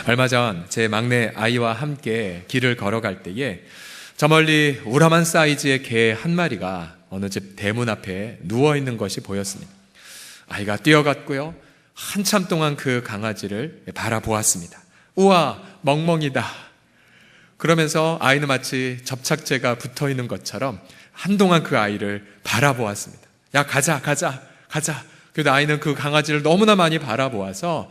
얼마 전 제 막내 아이와 함께 길을 걸어갈 때에 저 멀리 우람한 사이즈의 개 한 마리가 어느 집 대문 앞에 누워있는 것이 보였습니다. 아이가 뛰어갔고요, 한참 동안 그 강아지를 바라보았습니다. 우와, 멍멍이다. 그러면서 아이는 마치 접착제가 붙어있는 것처럼 한동안 그 아이를 바라보았습니다. 야, 가자. 그래도 아이는 그 강아지를 너무나 많이 바라보아서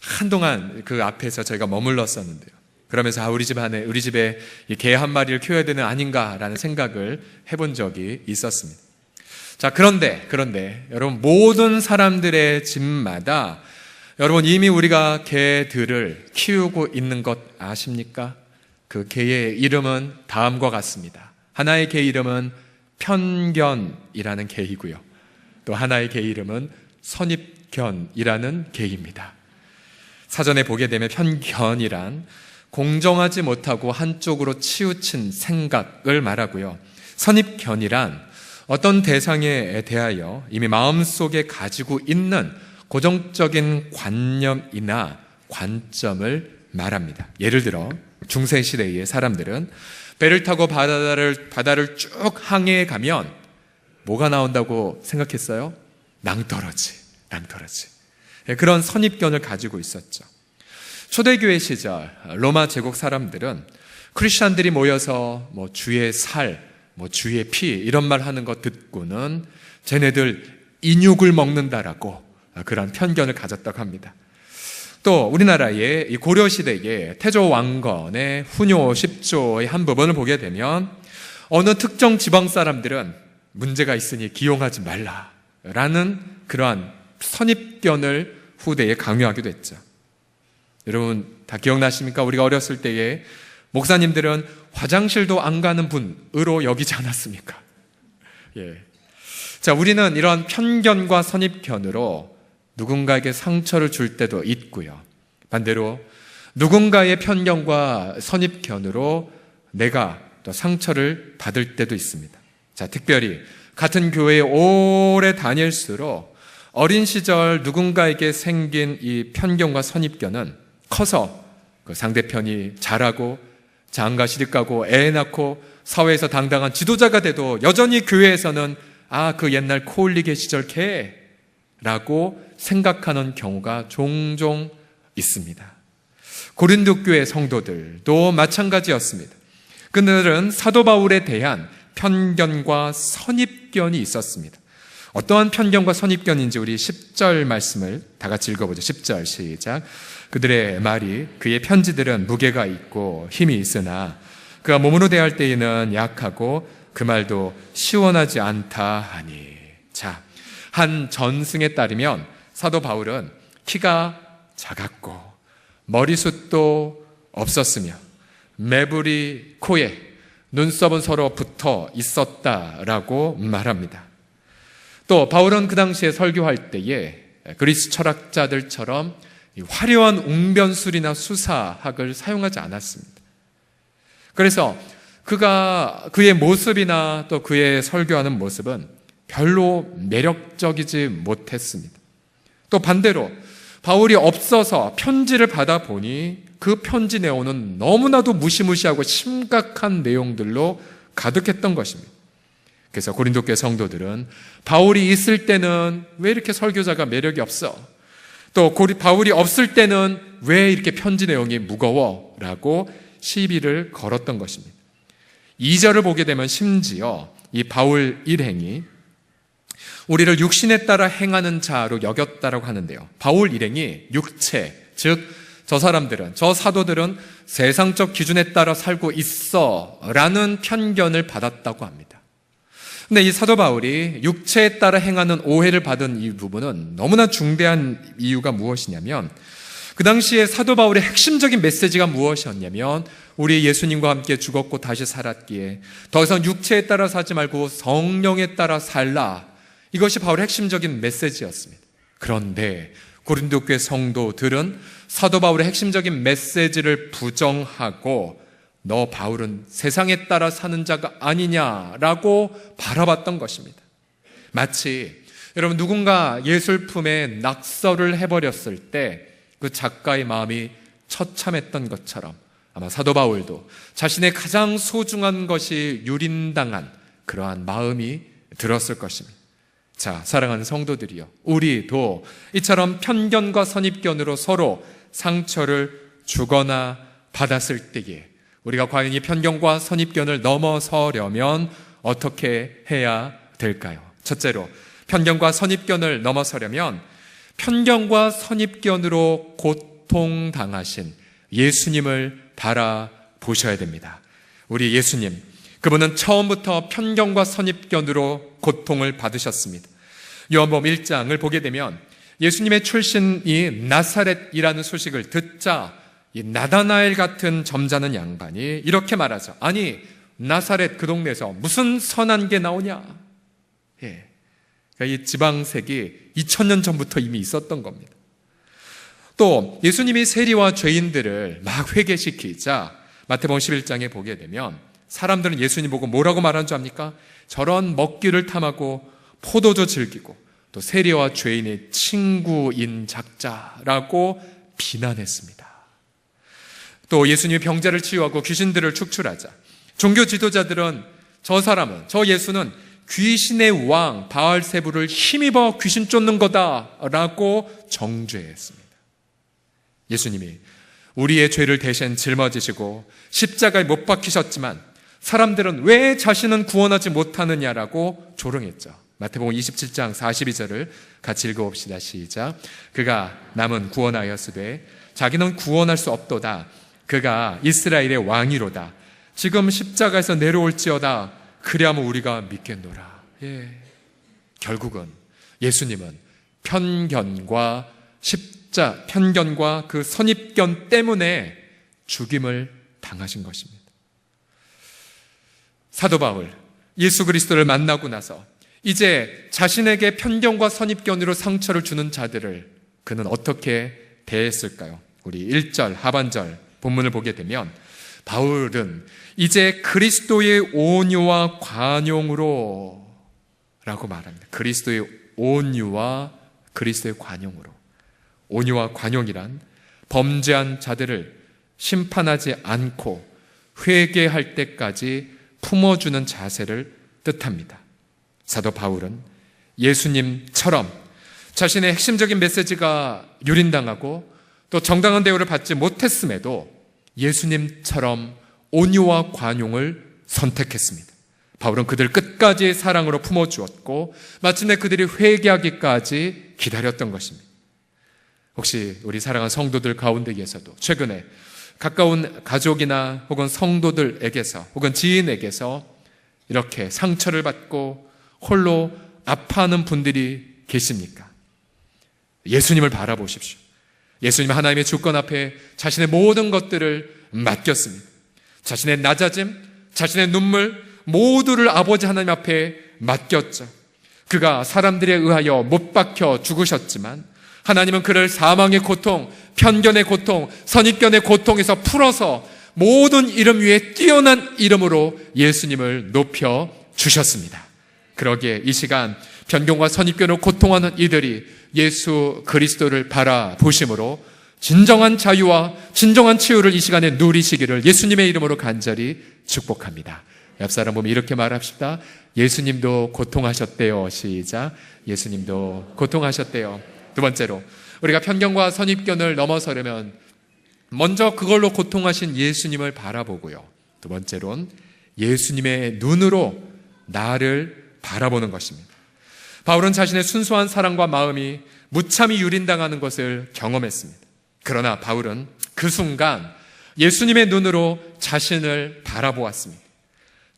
한동안 그 앞에서 저희가 머물렀었는데요. 그러면서 우리 집에 개 한 마리를 키워야 되는 아닌가라는 생각을 해본 적이 있었습니다. 자, 그런데 여러분, 모든 사람들의 집마다 여러분 이미 우리가 개들을 키우고 있는 것 아십니까? 그 개의 이름은 다음과 같습니다. 하나의 개 이름은 편견이라는 개이고요, 또 하나의 개 이름은 선입견이라는 개입니다. 사전에 보게 되면 편견이란 공정하지 못하고 한쪽으로 치우친 생각을 말하고요, 선입견이란 어떤 대상에 대하여 이미 마음속에 가지고 있는 고정적인 관념이나 관점을 말합니다. 예를 들어 중세시대의 사람들은 배를 타고 바다를 쭉 항해해 가면 뭐가 나온다고 생각했어요? 낭떠러지. 그런 선입견을 가지고 있었죠. 초대교회 시절 로마 제국 사람들은 크리스찬들이 모여서 주의 살, 주의 피 이런 말 하는 거 듣고는 쟤네들 인육을 먹는다라고 그런 편견을 가졌다고 합니다. 또 우리나라의 고려시대의 태조 왕건의 훈요 10조의 한 부분을 보게 되면 어느 특정 지방 사람들은 문제가 있으니 기용하지 말라라는 그러한 선입견을 후대에 강요하기도 했죠. 여러분 다 기억나십니까? 우리가 어렸을 때에 목사님들은 화장실도 안 가는 분으로 여기지 않았습니까? 예. 자, 우리는 이런 편견과 선입견으로 누군가에게 상처를 줄 때도 있고요, 반대로 누군가의 편견과 선입견으로 내가 또 상처를 받을 때도 있습니다. 자, 특별히 같은 교회에 오래 다닐수록 어린 시절 누군가에게 생긴 이 편견과 선입견은 커서 그 상대편이 잘하고 장가 시집 가고 애 낳고 사회에서 당당한 지도자가 돼도 여전히 교회에서는 그 옛날 코올리게 시절 걔라고 생각하는 경우가 종종 있습니다. 고린도 교회 성도들도 마찬가지였습니다. 그들은 사도 바울에 대한 편견과 선입견이 있었습니다. 어떠한 편견과 선입견인지 우리 10절 말씀을 다 같이 읽어보죠. 10절 시작. 그들의 말이 그의 편지들은 무게가 있고 힘이 있으나 그가 몸으로 대할 때에는 약하고 그 말도 시원하지 않다 하니. 자, 한 전승에 따르면 사도 바울은 키가 작았고 머리숱도 없었으며 매부리 코에 눈썹은 서로 붙어 있었다라고 말합니다. 또 바울은 그 당시에 설교할 때에 그리스 철학자들처럼 화려한 웅변술이나 수사학을 사용하지 않았습니다. 그래서 그의 모습이나 또 그의 설교하는 모습은 별로 매력적이지 못했습니다. 또 반대로 바울이 없어서 편지를 받아보니 그 편지 내용은 너무나도 무시무시하고 심각한 내용들로 가득했던 것입니다. 그래서 고린도 교회 성도들은 바울이 있을 때는 왜 이렇게 설교자가 매력이 없어? 또 바울이 없을 때는 왜 이렇게 편지 내용이 무거워? 라고 시비를 걸었던 것입니다. 2절을 보게 되면 심지어 이 바울 일행이 우리를 육신에 따라 행하는 자로 여겼다라고 하는데요, 바울 일행이 육체, 즉 저 사도들은 세상적 기준에 따라 살고 있어 라는 편견을 받았다고 합니다. 근데 이 사도 바울이 육체에 따라 행하는 오해를 받은 이 부분은 너무나 중대한 이유가 무엇이냐면, 그 당시에 사도 바울의 핵심적인 메시지가 무엇이었냐면, 우리 예수님과 함께 죽었고 다시 살았기에 더 이상 육체에 따라 살지 말고 성령에 따라 살라. 이것이 바울의 핵심적인 메시지였습니다. 그런데 고린도 교회 성도들은 사도 바울의 핵심적인 메시지를 부정하고 너 바울은 세상에 따라 사는 자가 아니냐라고 바라봤던 것입니다. 마치 여러분 누군가 예술품에 낙서를 해버렸을 때 그 작가의 마음이 처참했던 것처럼 아마 사도 바울도 자신의 가장 소중한 것이 유린당한 그러한 마음이 들었을 것입니다. 자, 사랑하는 성도들이여, 우리도 이처럼 편견과 선입견으로 서로 상처를 주거나 받았을 때에 우리가 과연 이 편견과 선입견을 넘어서려면 어떻게 해야 될까요? 첫째로, 편견과 선입견을 넘어서려면 편견과 선입견으로 고통당하신 예수님을 바라보셔야 됩니다. 우리 예수님, 그분은 처음부터 편견과 선입견으로 고통을 받으셨습니다. 요한복음 1장을 보게 되면 예수님의 출신이 나사렛이라는 소식을 듣자 이 나다나엘 같은 점잖은 양반이 이렇게 말하죠. 아니, 나사렛 그 동네에서 무슨 선한 게 나오냐? 예. 그러니까 이 지방색이 2000년 전부터 이미 있었던 겁니다. 또 예수님이 세리와 죄인들을 막 회개시키자 마태복음 11장에 보게 되면 사람들은 예수님 보고 뭐라고 말하는 줄 압니까? 저런 먹기를 탐하고 포도주 즐기고 또 세리와 죄인의 친구인 작자라고 비난했습니다. 또 예수님이 병자를 치유하고 귀신들을 축출하자 종교 지도자들은 저 예수는 귀신의 왕 바알세부를 힘입어 귀신 쫓는 거다라고 정죄했습니다. 예수님이 우리의 죄를 대신 짊어지시고 십자가에 못 박히셨지만 사람들은 왜 자신은 구원하지 못하느냐라고 조롱했죠. 마태복음 27장 42절을 같이 읽어봅시다. 시작. 그가 남은 구원하였으되 자기는 구원할 수 없도다. 그가 이스라엘의 왕이로다. 지금 십자가에서 내려올지어다. 그리하면 우리가 믿겠노라. 예. 결국은 예수님은 편견과 그 선입견 때문에 죽임을 당하신 것입니다. 사도 바울, 예수 그리스도를 만나고 나서 이제 자신에게 편견과 선입견으로 상처를 주는 자들을 그는 어떻게 대했을까요? 우리 1절 하반절 본문을 보게 되면 바울은 이제 그리스도의 온유와 관용으로 라고 말합니다. 그리스도의 온유와 그리스도의 관용으로. 온유와 관용이란 범죄한 자들을 심판하지 않고 회개할 때까지 품어주는 자세를 뜻합니다. 사도 바울은 예수님처럼 자신의 핵심적인 메시지가 유린당하고 또 정당한 대우를 받지 못했음에도 예수님처럼 온유와 관용을 선택했습니다. 바울은 그들을 끝까지 사랑으로 품어주었고 마침내 그들이 회개하기까지 기다렸던 것입니다. 혹시 우리 사랑하는 성도들 가운데에서도 최근에 가까운 가족이나 혹은 성도들에게서 혹은 지인에게서 이렇게 상처를 받고 홀로 아파하는 분들이 계십니까? 예수님을 바라보십시오. 예수님 하나님의 주권 앞에 자신의 모든 것들을 맡겼습니다. 자신의 낮아짐, 자신의 눈물 모두를 아버지 하나님 앞에 맡겼죠. 그가 사람들에 의하여 못 박혀 죽으셨지만 하나님은 그를 사망의 고통, 편견의 고통, 선입견의 고통에서 풀어서 모든 이름 위에 뛰어난 이름으로 예수님을 높여 주셨습니다. 그러기에 이 시간 편견과 선입견으로 고통하는 이들이 예수 그리스도를 바라보심으로 진정한 자유와 진정한 치유를 이 시간에 누리시기를 예수님의 이름으로 간절히 축복합니다. 옆 사람 보면 이렇게 말합시다. 예수님도 고통하셨대요. 시작. 예수님도 고통하셨대요. 두 번째로 우리가 편견과 선입견을 넘어서려면 먼저 그걸로 고통하신 예수님을 바라보고요. 두 번째로는 예수님의 눈으로 나를 바라보는 것입니다. 바울은 자신의 순수한 사랑과 마음이 무참히 유린당하는 것을 경험했습니다. 그러나 바울은 그 순간 예수님의 눈으로 자신을 바라보았습니다.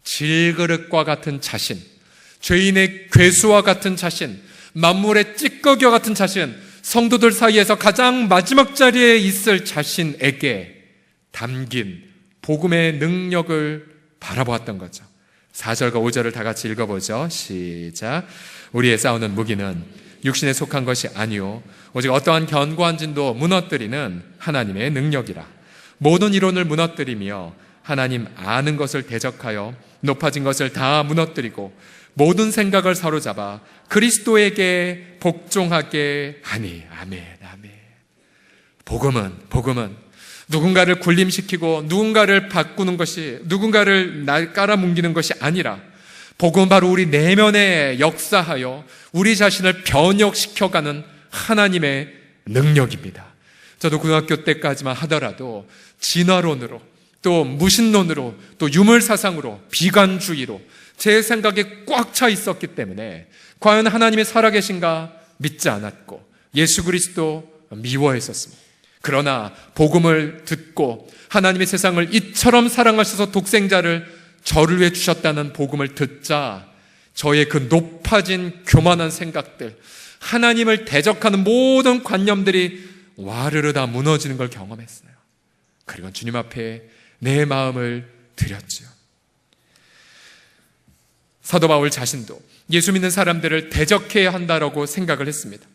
질그릇과 같은 자신, 죄인의 괴수와 같은 자신, 만물의 찌꺼기와 같은 자신, 성도들 사이에서 가장 마지막 자리에 있을 자신에게 담긴 복음의 능력을 바라보았던 거죠. 4절과 5절을 다 같이 읽어보죠. 시작. 우리의 싸우는 무기는 육신에 속한 것이 아니요 오직 어떠한 견고한 진도 무너뜨리는 하나님의 능력이라. 모든 이론을 무너뜨리며 하나님 아는 것을 대적하여 높아진 것을 다 무너뜨리고 모든 생각을 사로잡아 그리스도에게 복종하게 하니. 아멘, 아멘. 복음은 누군가를 군림시키고 누군가를 바꾸는 것이, 누군가를 깔아뭉개는 것이 아니라 복음은 바로 우리 내면에 역사하여 우리 자신을 변혁시켜가는 하나님의 능력입니다. 저도 고등학교 때까지만 하더라도 진화론으로, 또 무신론으로, 또 유물사상으로, 비관주의로 제 생각에 꽉 차 있었기 때문에 과연 하나님이 살아계신가 믿지 않았고 예수 그리스도 미워했었습니다. 그러나 복음을 듣고 하나님의 세상을 이처럼 사랑하셔서 독생자를 저를 위해 주셨다는 복음을 듣자 저의 그 높아진 교만한 생각들, 하나님을 대적하는 모든 관념들이 와르르 다 무너지는 걸 경험했어요. 그리고 주님 앞에 내 마음을 드렸죠. 사도 바울 자신도 예수 믿는 사람들을 대적해야 한다라고 생각을 했습니다.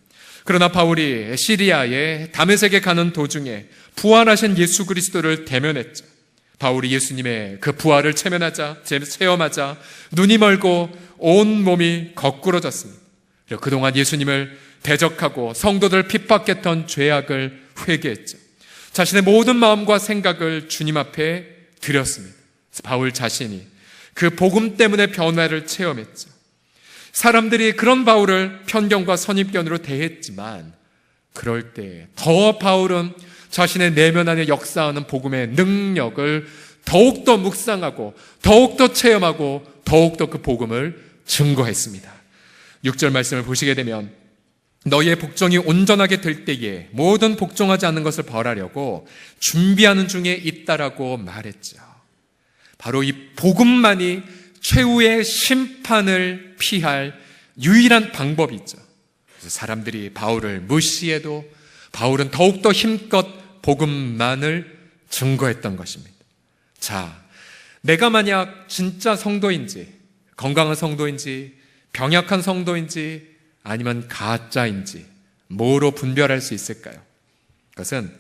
그러나 바울이 시리아의 다메섹에 가는 도중에 부활하신 예수 그리스도를 대면했죠. 바울이 예수님의 그 부활을 체험하자 눈이 멀고 온 몸이 거꾸러졌습니다. 그리고 그동안 예수님을 대적하고 성도들을 핍박했던 죄악을 회개했죠. 자신의 모든 마음과 생각을 주님 앞에 드렸습니다. 바울 자신이 그 복음 때문에 변화를 체험했죠. 사람들이 그런 바울을 편견과 선입견으로 대했지만 그럴 때 더 바울은 자신의 내면 안에 역사하는 복음의 능력을 더욱더 묵상하고 더욱더 체험하고 더욱더 그 복음을 증거했습니다. 6절 말씀을 보시게 되면 너희의 복종이 온전하게 될 때에 모든 복종하지 않는 것을 벌하려고 준비하는 중에 있다라고 말했죠. 바로 이 복음만이 최후의 심판을 피할 유일한 방법이죠. 그래서 사람들이 바울을 무시해도 바울은 더욱더 힘껏 복음만을 증거했던 것입니다. 자, 내가 만약 진짜 성도인지, 건강한 성도인지, 병약한 성도인지, 아니면 가짜인지 뭐로 분별할 수 있을까요? 그것은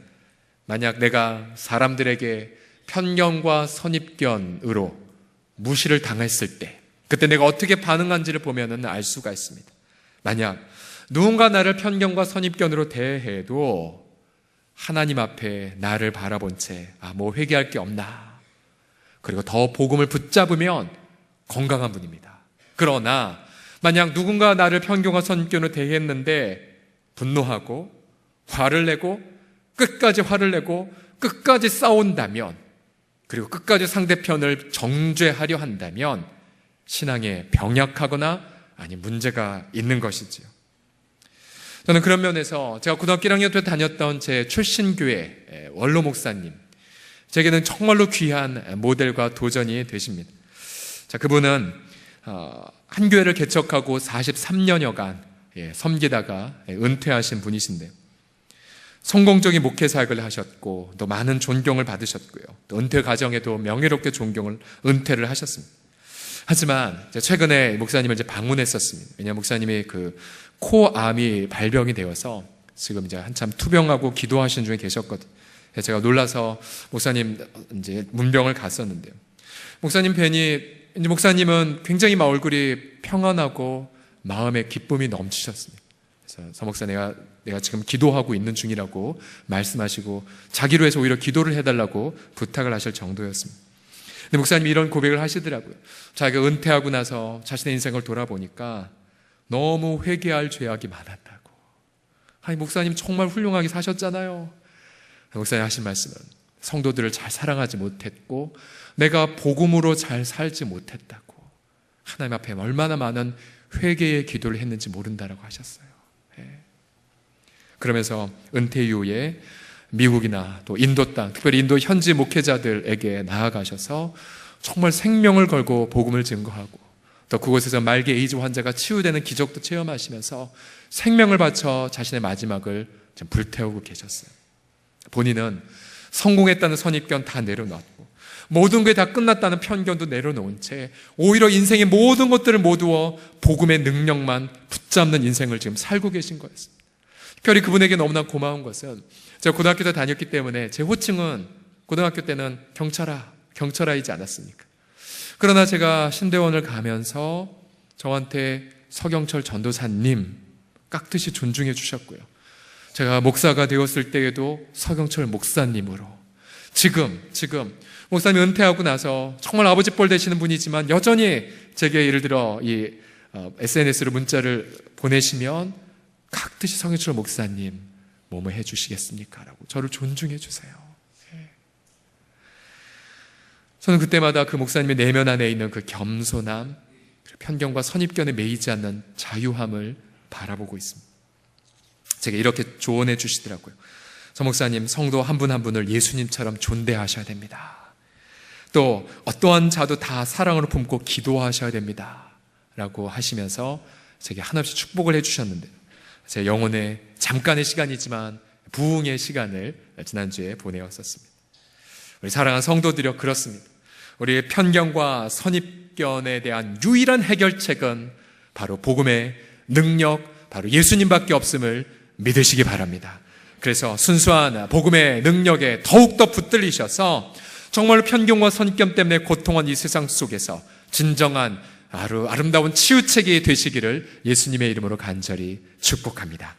만약 내가 사람들에게 편견과 선입견으로 무시를 당했을 때 그때 내가 어떻게 반응한지를 보면 알 수가 있습니다. 만약 누군가 나를 편견과 선입견으로 대해도 하나님 앞에 나를 바라본 채 뭐 회개할 게 없나, 그리고 더 복음을 붙잡으면 건강한 분입니다. 그러나 만약 누군가 나를 편견과 선입견으로 대했는데 분노하고 화를 내고 끝까지 화를 내고 끝까지 싸운다면, 그리고 끝까지 상대편을 정죄하려 한다면 신앙에 병약하거나 아니 문제가 있는 것이지요. 저는 그런 면에서 제가 고등학교 1학년 때 다녔던 제 출신교회 원로 목사님, 제게는 정말로 귀한 모델과 도전이 되십니다. 자, 그분은 한 교회를 개척하고 43년여간 섬기다가 은퇴하신 분이신데 성공적인 목회 사역을 하셨고 또 많은 존경을 받으셨고요. 또 은퇴 과정에도 명예롭게 은퇴를 하셨습니다. 하지만 최근에 목사님을 방문했었습니다. 왜냐하면 목사님이 그 코암이 발병이 되어서 지금 이제 한참 투병하고 기도하시는 중에 계셨거든요. 제가 놀라서 목사님 이제 문병을 갔었는데요. 목사님 뵈니 이제 목사님은 굉장히 얼굴이 평안하고 마음에 기쁨이 넘치셨습니다. 그래서 서목사 내가 지금 기도하고 있는 중이라고 말씀하시고 자기로 해서 오히려 기도를 해달라고 부탁을 하실 정도였습니다. 근데 목사님이 이런 고백을 하시더라고요. 자기가 은퇴하고 나서 자신의 인생을 돌아보니까 너무 회개할 죄악이 많았다고. 아니 목사님 정말 훌륭하게 사셨잖아요. 목사님 하신 말씀은 성도들을 잘 사랑하지 못했고 내가 복음으로 잘 살지 못했다고. 하나님 앞에 얼마나 많은 회개의 기도를 했는지 모른다라고 하셨어요. 그러면서 은퇴 이후에 미국이나 또 인도 땅, 특별히 인도 현지 목회자들에게 나아가셔서 정말 생명을 걸고 복음을 증거하고 또 그곳에서 말기 에이즈 환자가 치유되는 기적도 체험하시면서 생명을 바쳐 자신의 마지막을 불태우고 계셨어요. 본인은 성공했다는 선입견 다 내려놨고 모든 게 다 끝났다는 편견도 내려놓은 채 오히려 인생의 모든 것들을 모두어 복음의 능력만 붙잡는 인생을 지금 살고 계신 거였습니다. 특별히 그분에게 너무나 고마운 것은 제가 고등학교 때 다녔기 때문에 제 호칭은 고등학교 때는 경철아이지 않았습니까? 그러나 제가 신대원을 가면서 저한테 서경철 전도사님 깍듯이 존중해 주셨고요. 제가 목사가 되었을 때에도 서경철 목사님으로, 지금 목사님 은퇴하고 나서 정말 아버지 뻘 되시는 분이지만 여전히 제게 예를 들어 이 SNS로 문자를 보내시면 각듯이 성현철 목사님 뭐뭐 해주시겠습니까? 라고 저를 존중해 주세요. 저는 그때마다 그 목사님의 내면 안에 있는 그 겸손함, 편견과 선입견에 매이지 않는 자유함을 바라보고 있습니다. 제가 이렇게 조언해 주시더라고요. 서 목사님, 성도 한 분 한 분을 예수님처럼 존대하셔야 됩니다. 또 어떠한 자도 다 사랑으로 품고 기도하셔야 됩니다. 라고 하시면서 제게 한없이 축복을 해주셨는데, 제 영혼의 잠깐의 시간이지만 부흥의 시간을 지난주에 보내었었습니다. 우리 사랑하는 성도들이여, 그렇습니다. 우리의 편견과 선입견에 대한 유일한 해결책은 바로 복음의 능력, 바로 예수님밖에 없음을 믿으시기 바랍니다. 그래서 순수한 복음의 능력에 더욱더 붙들리셔서 정말로 편견과 선입견 때문에 고통한 이 세상 속에서 진정한 아름다운 치유책이 되시기를 예수님의 이름으로 간절히 축복합니다.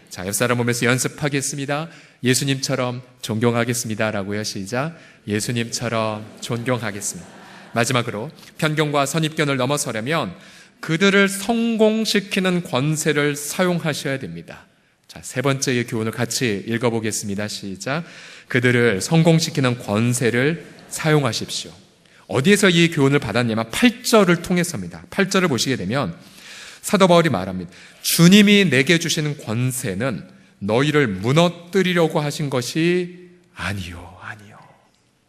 자, 옆 사람 보면서 연습하겠습니다. 예수님처럼 존경하겠습니다 라고요. 시작. 예수님처럼 존경하겠습니다. 마지막으로 편견과 선입견을 넘어서려면 그들을 성공시키는 권세를 사용하셔야 됩니다. 자, 세 번째의 교훈을 같이 읽어보겠습니다. 시작. 그들을 성공시키는 권세를 사용하십시오. 어디에서 이 교훈을 받았냐면 8절을 통해서입니다. 8절을 보시게 되면 사도 바울이 말합니다. 주님이 내게 주시는 권세는 너희를 무너뜨리려고 하신 것이 아니요.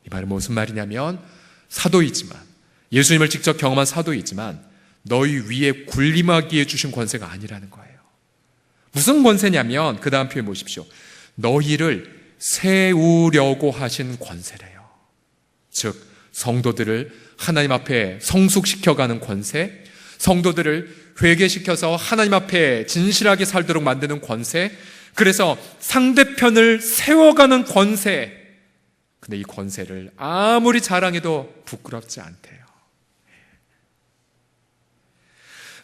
이 말은 무슨 말이냐면 사도이지만, 예수님을 직접 경험한 사도이지만 너희 위에 군림하기에 주신 권세가 아니라는 거예요. 무슨 권세냐면 그 다음 표현 보십시오. 너희를 세우려고 하신 권세래요. 즉 성도들을 하나님 앞에 성숙시켜가는 권세, 성도들을 회개시켜서 하나님 앞에 진실하게 살도록 만드는 권세, 그래서 상대편을 세워가는 권세. 근데 이 권세를 아무리 자랑해도 부끄럽지 않대요.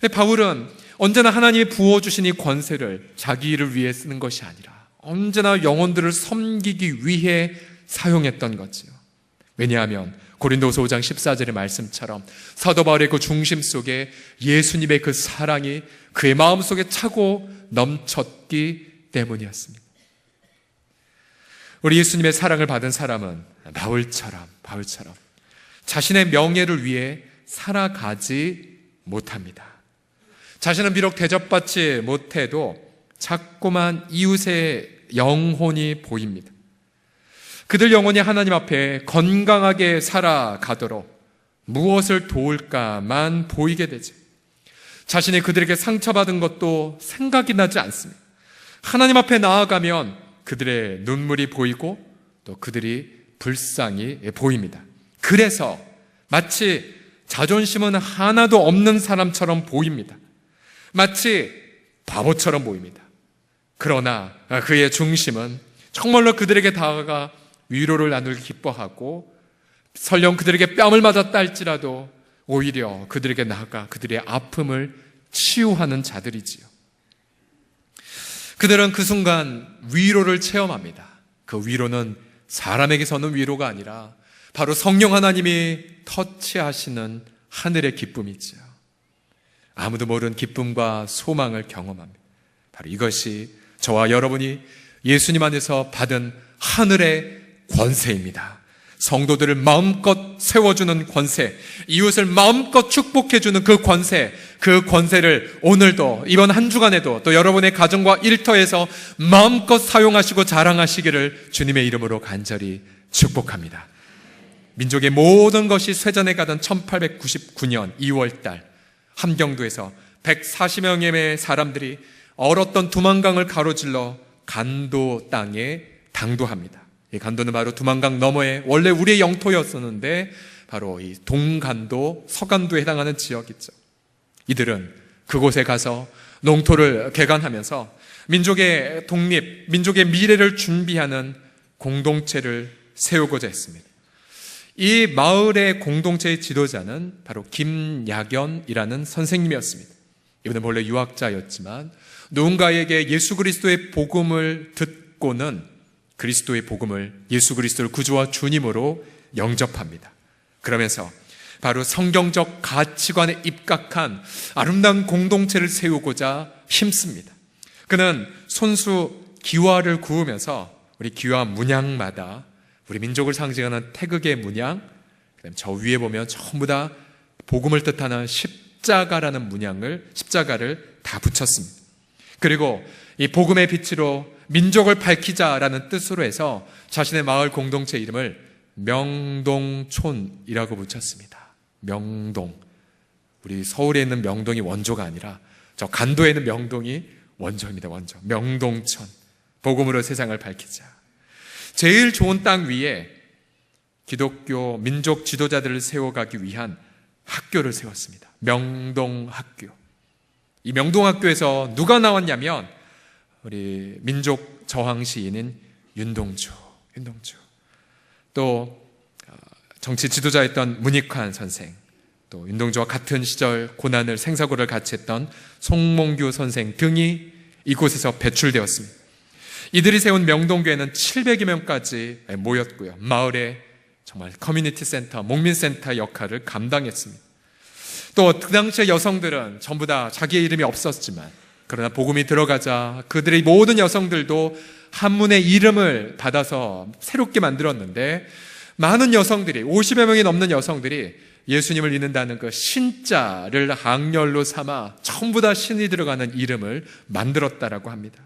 근데 바울은 언제나 하나님이 부어주신 이 권세를 자기 일을 위해 쓰는 것이 아니라 언제나 영혼들을 섬기기 위해 사용했던 거지요. 왜냐하면 고린도서 5장 14절의 말씀처럼 사도 바울의 그 중심 속에 예수님의 그 사랑이 그의 마음속에 차고 넘쳤기 때문이었습니다. 우리 예수님의 사랑을 받은 사람은 바울처럼 자신의 명예를 위해 살아가지 못합니다. 자신은 비록 대접받지 못해도 자꾸만 이웃의 영혼이 보입니다. 그들 영혼이 하나님 앞에 건강하게 살아가도록 무엇을 도울까만 보이게 되죠. 자신이 그들에게 상처받은 것도 생각이 나지 않습니다. 하나님 앞에 나아가면 그들의 눈물이 보이고 또 그들이 불쌍히 보입니다. 그래서 마치 자존심은 하나도 없는 사람처럼 보입니다. 마치 바보처럼 보입니다. 그러나 그의 중심은 정말로 그들에게 다가가 위로를 나누기 기뻐하고 설령 그들에게 뺨을 맞았다 할지라도 오히려 그들에게 나아가 그들의 아픔을 치유하는 자들이지요. 그들은 그 순간 위로를 체험합니다. 그 위로는 사람에게서는 위로가 아니라 바로 성령 하나님이 터치하시는 하늘의 기쁨이죠. 아무도 모르는 기쁨과 소망을 경험합니다. 바로 이것이 저와 여러분이 예수님 안에서 받은 하늘의 권세입니다. 성도들을 마음껏 세워주는 권세, 이웃을 마음껏 축복해주는 그 권세, 그 권세를 오늘도 이번 한 주간에도 또 여러분의 가정과 일터에서 마음껏 사용하시고 자랑하시기를 주님의 이름으로 간절히 축복합니다. 민족의 모든 것이 쇠전에 가던 1899년 2월달 함경도에서 140명의 사람들이 얼었던 두만강을 가로질러 간도 땅에 당도합니다. 이 간도는 바로 두만강 너머에 원래 우리의 영토였었는데 바로 이 동간도, 서간도에 해당하는 지역이죠. 이들은 그곳에 가서 농토를 개간하면서 민족의 독립, 민족의 미래를 준비하는 공동체를 세우고자 했습니다. 이 마을의 공동체의 지도자는 바로 김야견이라는 선생님이었습니다. 이분은 본래 유학자였지만 누군가에게 예수 그리스도의 복음을 듣고는 그리스도의 복음을, 예수 그리스도를 구주와 주님으로 영접합니다. 그러면서 바로 성경적 가치관에 입각한 아름다운 공동체를 세우고자 힘씁니다. 그는 손수 기와를 구우면서 우리 기와 문양마다 우리 민족을 상징하는 태극의 문양, 그다음에 저 위에 보면 전부 다 복음을 뜻하는 십자가라는 문양을, 십자가를 다 붙였습니다. 그리고 이 복음의 빛으로 민족을 밝히자라는 뜻으로 해서 자신의 마을 공동체 이름을 명동촌이라고 붙였습니다. 명동. 우리 서울에 있는 명동이 원조가 아니라 저 간도에 있는 명동이 원조입니다. 원조. 명동촌. 복음으로 세상을 밝히자. 제일 좋은 땅 위에 기독교 민족 지도자들을 세워가기 위한 학교를 세웠습니다. 명동학교. 이 명동학교에서 누가 나왔냐면 우리 민족 저항 시인인 윤동주. 또 정치 지도자였던 문익환 선생, 또 윤동주와 같은 시절 고난을, 생사고를 같이 했던 송몽규 선생 등이 이곳에서 배출되었습니다. 이들이 세운 명동교회는 700여 명까지 모였고요. 마을에 정말 커뮤니티 센터, 목민센터 역할을 감당했습니다. 또 그 당시의 여성들은 전부 다 자기의 이름이 없었지만, 그러나 복음이 들어가자 그들의 모든 여성들도 한문의 이름을 받아서 새롭게 만들었는데, 많은 여성들이, 50여 명이 넘는 여성들이 예수님을 믿는다는 그 신자를 항렬로 삼아 전부 다 신이 들어가는 이름을 만들었다라고 합니다.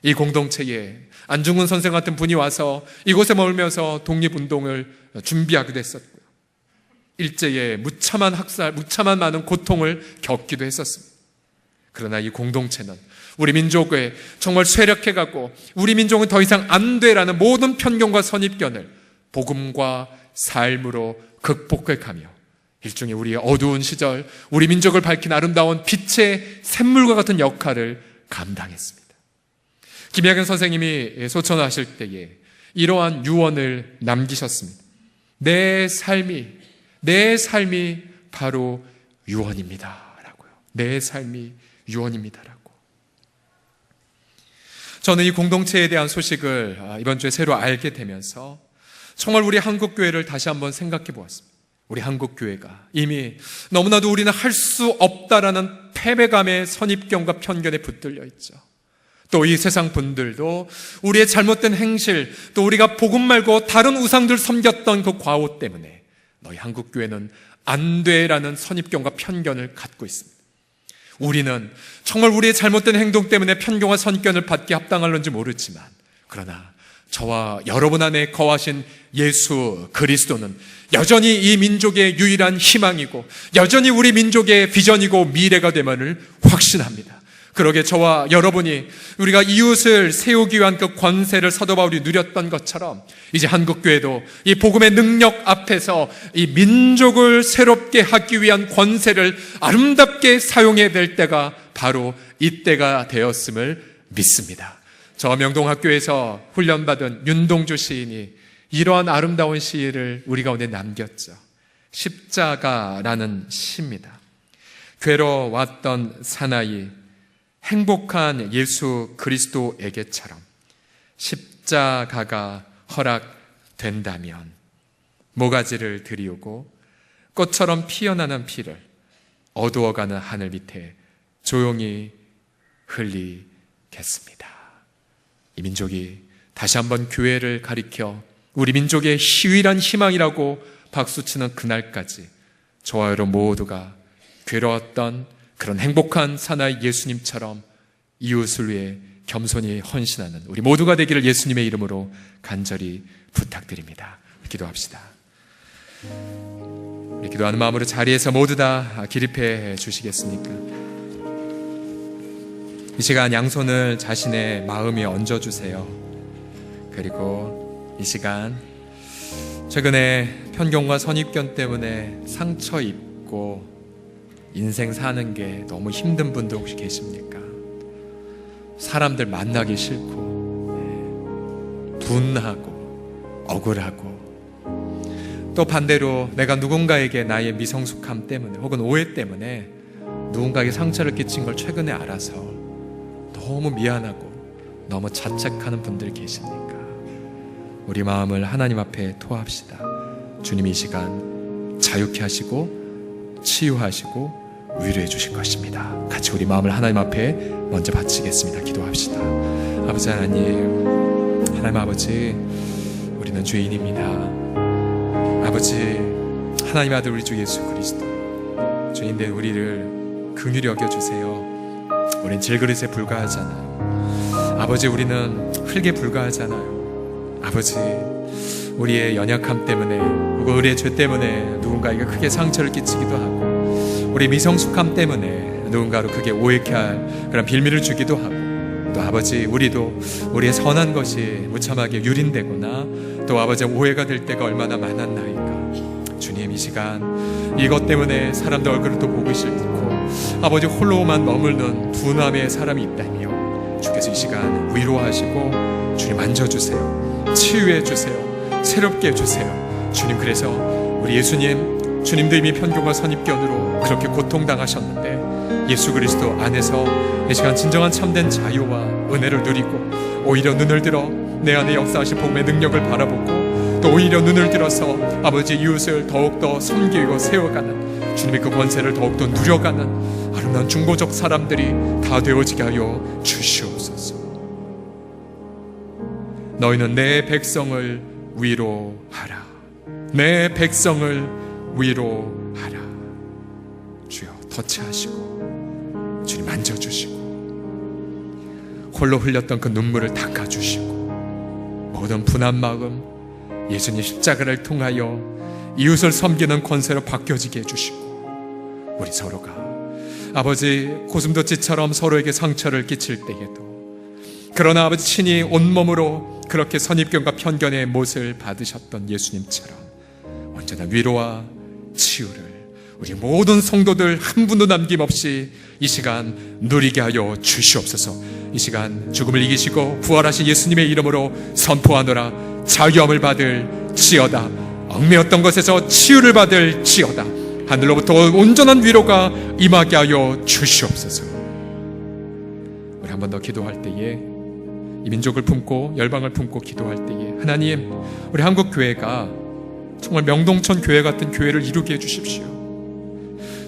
이 공동체에 안중근 선생 같은 분이 와서 이곳에 머물면서 독립운동을 준비하기도 했었고요. 일제의 무참한 학살, 무참한 많은 고통을 겪기도 했었습니다. 그러나 이 공동체는 우리 민족에 정말 쇠력해가고 우리 민족은 더 이상 안 돼라는 모든 편견과 선입견을 복음과 삶으로 극복해가며 일종의 우리의 어두운 시절, 우리 민족을 밝힌 아름다운 빛의 샘물과 같은 역할을 감당했습니다. 김양현 선생님이 소천하실 때에 이러한 유언을 남기셨습니다. 내 삶이 바로 유언입니다 라고요. 내 삶이 유언입니다 라고. 저는 이 공동체에 대한 소식을 이번 주에 새로 알게 되면서 정말 우리 한국교회를 다시 한번 생각해 보았습니다. 우리 한국교회가 이미 너무나도 우리는 할 수 없다라는 패배감의 선입견과 편견에 붙들려 있죠. 또 이 세상 분들도 우리의 잘못된 행실, 또 우리가 복음 말고 다른 우상들 섬겼던 그 과오 때문에 너희 한국교회는 안 돼라는 선입견과 편견을 갖고 있습니다. 우리는 정말 우리의 잘못된 행동 때문에 편견과 선입견을 받기 합당할는지 모르지만, 그러나 저와 여러분 안에 거하신 예수 그리스도는 여전히 이 민족의 유일한 희망이고 여전히 우리 민족의 비전이고 미래가 되면을 확신합니다. 그러게 저와 여러분이 우리가 이웃을 세우기 위한 그 권세를 사도 바울이 누렸던 것처럼 이제 한국교회도 이 복음의 능력 앞에서 이 민족을 새롭게 하기 위한 권세를 아름답게 사용해야 될 때가 바로 이때가 되었음을 믿습니다. 저 명동학교에서 훈련받은 윤동주 시인이 이러한 아름다운 시를 우리 가운데 남겼죠. 십자가라는 시입니다. 괴로웠던 사나이 행복한 예수 그리스도에게처럼 십자가가 허락된다면 모가지를 들이우고 꽃처럼 피어나는 피를 어두워가는 하늘 밑에 조용히 흘리겠습니다. 이 민족이 다시 한번 교회를 가리켜 우리 민족의 유일한 희망이라고 박수치는 그날까지 저와 여러분 모두가 괴로웠던 그런 행복한 사나이 예수님처럼 이웃을 위해 겸손히 헌신하는 우리 모두가 되기를 예수님의 이름으로 간절히 부탁드립니다. 기도합시다. 우리 기도하는 마음으로 자리에서 모두 다 기립해 주시겠습니까? 이 시간 양손을 자신의 마음에 얹어주세요. 그리고 이 시간 최근에 편견과 선입견 때문에 상처 입고 인생 사는 게 너무 힘든 분들 혹시 계십니까? 사람들 만나기 싫고 분하고 억울하고, 또 반대로 내가 누군가에게 나의 미성숙함 때문에 혹은 오해 때문에 누군가에게 상처를 끼친 걸 최근에 알아서 너무 미안하고 너무 자책하는 분들 계십니까? 우리 마음을 하나님 앞에 토합시다. 주님 이 시간 자유케 하시고 치유하시고 위로해 주실 것입니다. 같이 우리 마음을 하나님 앞에 먼저 바치겠습니다. 기도합시다. 아버지 하나님 아버지, 우리는 죄인입니다. 아버지 하나님 아들 우리 주 예수 그리스도, 죄인된 우리를 긍휼히 여겨주세요. 우린 질그릇에 불과하잖아요. 아버지 우리는 흙에 불과하잖아요. 아버지 우리의 연약함 때문에, 혹은 우리의 죄 때문에 누군가에게 크게 상처를 끼치기도 하고, 우리 미성숙함 때문에 누군가로 크게 오해케 할 그런 빌미를 주기도 하고, 또 아버지 우리도 우리의 선한 것이 무참하게 유린되거나 또 아버지 오해가 될 때가 얼마나 많았나이까. 주님 이 시간 이것 때문에 사람들 얼굴을 또 보기 싫고 아버지 홀로만 머물는 두남의 사람이 있다며, 주께서 이 시간 위로하시고 주님 만져주세요. 치유해 주세요. 새롭게 해주세요. 주님, 그래서 우리 예수님, 주님도 이미 편교와 선입견으로 그렇게 고통당하셨는데 예수 그리스도 안에서 이 시간 진정한 참된 자유와 은혜를 누리고, 오히려 눈을 들어 내 안에 역사하신 복음의 능력을 바라보고, 또 오히려 눈을 들어서 아버지 이웃을 더욱더 섬기고 세워가는 주님의 그 권세를 더욱더 누려가는 아름다운 중보적 사람들이 다 되어지게 하여 주시옵소서. 너희는 내 백성을 위로하라. 내 백성을 위로하라. 주여 터치하시고 주님 만져주시고 홀로 흘렸던 그 눈물을 닦아주시고, 모든 분한 마음 예수님 십자가를 통하여 이웃을 섬기는 권세로 바뀌어지게 해주시고, 우리 서로가 아버지 고슴도치처럼 서로에게 상처를 끼칠 때에도, 그러나 아버지 친히 온몸으로 그렇게 선입견과 편견의 못을 받으셨던 예수님처럼 언제나 위로와 치유를 우리 모든 성도들 한 분도 남김없이 이 시간 누리게 하여 주시옵소서. 이 시간 죽음을 이기시고 부활하신 예수님의 이름으로 선포하노라. 자유함을 받을 지어다. 얽매였던 것에서 치유를 받을 지어다. 하늘로부터 온전한 위로가 임하게 하여 주시옵소서. 우리 한 번 더 기도할 때에, 이 민족을 품고 열방을 품고 기도할 때에, 하나님 우리 한국교회가 정말 명동천 교회 같은 교회를 이루게 해주십시오.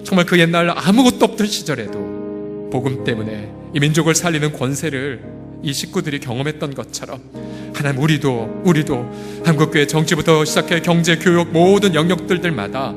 정말 그 옛날 아무것도 없던 시절에도 복음 때문에 이 민족을 살리는 권세를 이 식구들이 경험했던 것처럼, 하나님 우리도 한국교회 정치부터 시작해 경제, 교육 모든 영역들마다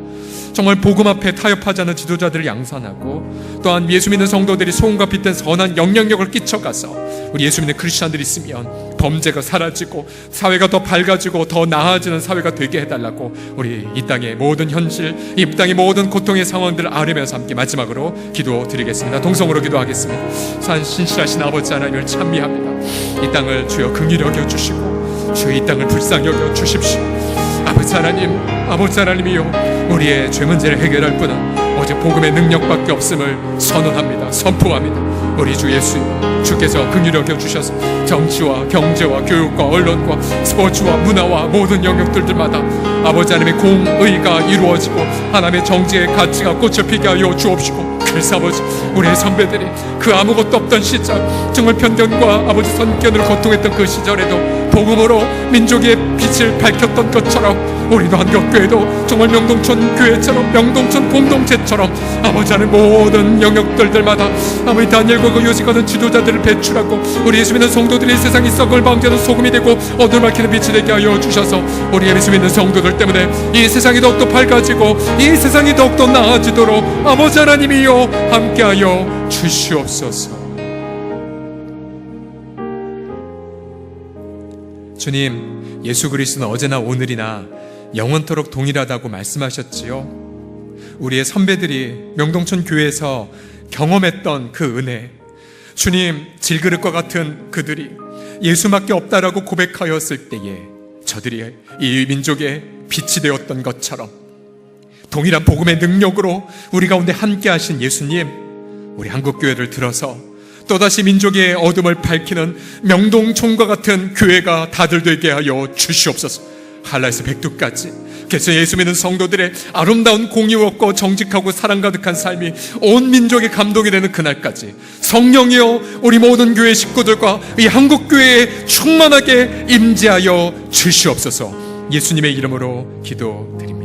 정말 복음 앞에 타협하지 않은 지도자들을 양산하고, 또한 예수 믿는 성도들이 소금과 빛된 선한 영향력을 끼쳐가서 우리 예수 믿는 크리스찬들이 있으면 범죄가 사라지고 사회가 더 밝아지고 더 나아지는 사회가 되게 해달라고, 우리 이 땅의 모든 현실, 이 땅의 모든 고통의 상황들을 아뢰면서 함께 마지막으로 기도드리겠습니다. 동성으로 기도하겠습니다. 신실하신 아버지 하나님을 찬미합니다. 이 땅을 주여 긍휼히 여겨주시고 주여 이 땅을 불쌍히 여겨주십시오. 아버지 하나님이요, 우리의 죄 문제를 해결할 분은 오직 복음의 능력밖에 없음을 선언합니다. 선포합니다. 우리 주 예수님, 주께서 긍휼히 여겨주셔서 정치와 경제와 교육과 언론과 스포츠와 문화와 모든 영역들마다 아버지 하나님의 공의가 이루어지고 하나님의 정지의 가치가 꽃을 피게 하여 주옵시고, 그래서 아버지 우리의 선배들이 그 아무것도 없던 시절, 정말 편견과 아버지 선견으로 고통했던 그 시절에도 복음으로 민족의 빛을 밝혔던 것처럼, 우리도 한국교회도 정말 명동천 교회처럼, 명동천 공동체처럼 아버지 하나님 모든 영역들마다 아버지 다니엘과 그 요직하는 지도자들을 배출하고, 우리 예수 믿는 성도들이 세상이 썩을 방지하는 소금이 되고 어둠을 밝히는 빛이 되게 하여 주셔서, 우리 예수 믿는 성도들 때문에 이 세상이 더욱더 밝아지고 이 세상이 더욱더 나아지도록 아버지 하나님이여 함께하여 주시옵소서. 주님, 예수 그리스도는 어제나 오늘이나 영원토록 동일하다고 말씀하셨지요. 우리의 선배들이 명동천 교회에서 경험했던 그 은혜, 주님, 질그릇과 같은 그들이 예수밖에 없다라고 고백하였을 때에 저들이 이 민족의 빛이 되었던 것처럼, 동일한 복음의 능력으로 우리 가운데 함께 하신 예수님, 우리 한국교회를 들어서 또다시 민족의 어둠을 밝히는 명동촌과 같은 교회가 다들 되게 하여 주시옵소서. 한라에서 백두까지 그래서 예수 믿는 성도들의 아름다운 공의롭고 정직하고 사랑 가득한 삶이 온 민족의 감동이 되는 그날까지 성령이여 우리 모든 교회 식구들과 이 한국교회에 충만하게 임재하여 주시옵소서. 예수님의 이름으로 기도드립니다.